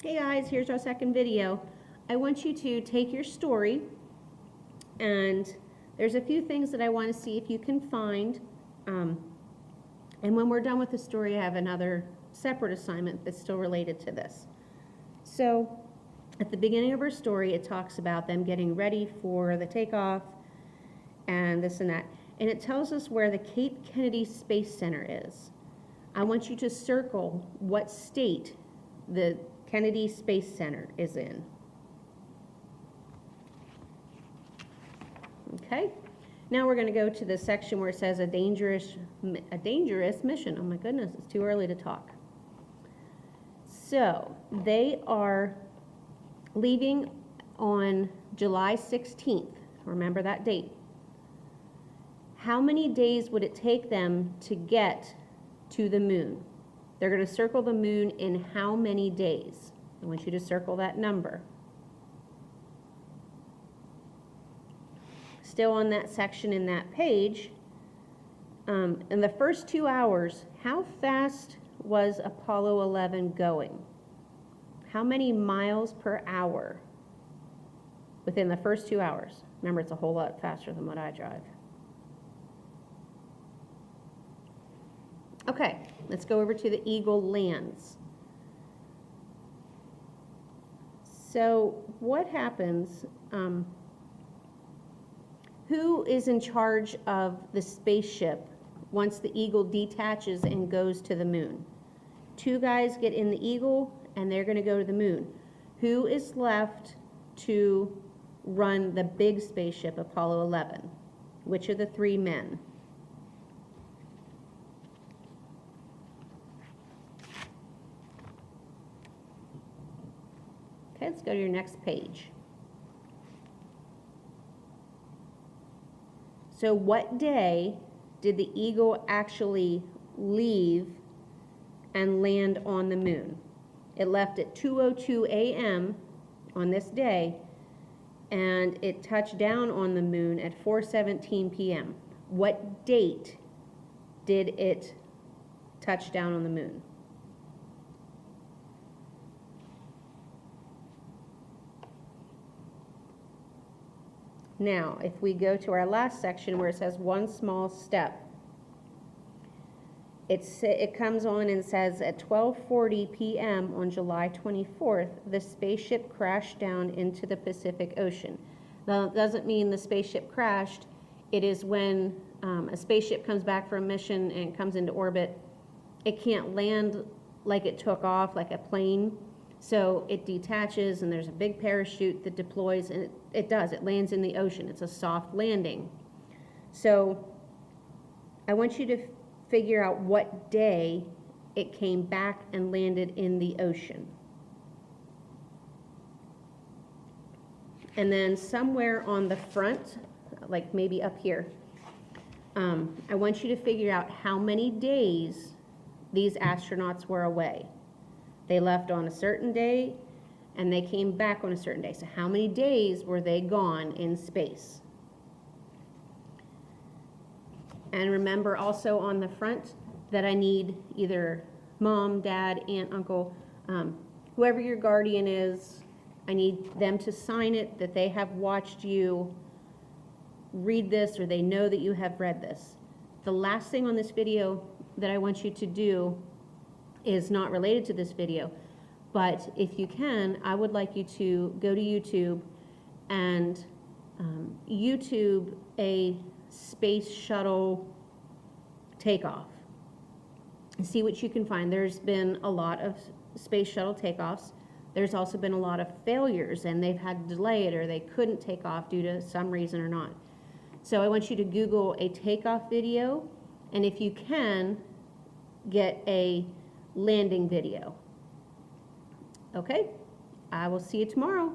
Hey guys, here's our second video. I want you to take your story, and there's a few things that I want to see if you can find. And when we're done with the story, I have another separate assignment that's still related to this. So at the beginning of our story, it talks about them getting ready for the takeoff and this and that. And it tells us where the Cape Kennedy Space Center is. I want you to circle what state the Kennedy Space Center is in. Okay, now we're going to go to the section where it says a dangerous mission. Oh my goodness, it's too early to talk. So they are leaving on July 16th. Remember that date. How many days would it take them to get to the moon? They're going to circle the moon in how many days? I want you to circle that number. Still on that section in that page, in the first 2 hours, how fast was Apollo 11 going? How many miles per hour within the first 2 hours? Remember, it's a whole lot faster than what I drive. Okay, let's go over to the Eagle lands. So what happens, who is in charge of the spaceship once the Eagle detaches and goes to the moon? 2 guys get in the Eagle and they're going to go to the moon. Who is left to run the big spaceship, Apollo 11? Which are the 3 men? Okay, let's go to your next page. So what day did the Eagle actually leave and land on the moon? It left at 2:02 a.m. on this day, and it touched down on the moon at 4:17 p.m. What date did it touch down on the moon? Now, if we go to our last section where it says one small step, it comes on and says at 12:40 p.m. on July 24th, the spaceship crashed down into the Pacific Ocean. Now, it doesn't mean the spaceship crashed. It is when a spaceship comes back from a mission and comes into orbit, it can't land like it took off, like a plane. So it detaches and there's a big parachute that deploys, and it lands in the ocean. It's a soft landing. So I want you to figure out what day it came back and landed in the ocean. And then somewhere on the front, like maybe up here, I want you to figure out how many days these astronauts were away. They left on a certain day, and they came back on a certain day. So how many days were they gone in space? And remember also on the front that I need either mom, dad, aunt, uncle, whoever your guardian is, I need them to sign it that they have watched you read this or they know that you have read this. The last thing on this video that I want you to do is not related to this video, but if you can, I would like you to go to YouTube and YouTube a space shuttle takeoff and see what you can find. There's been a lot of space shuttle takeoffs. There's also been a lot of failures, and they've had to delay it or they couldn't take off due to some reason or not. So I want you to Google a takeoff video, and if you can, get a landing video. Okay, I will see you tomorrow.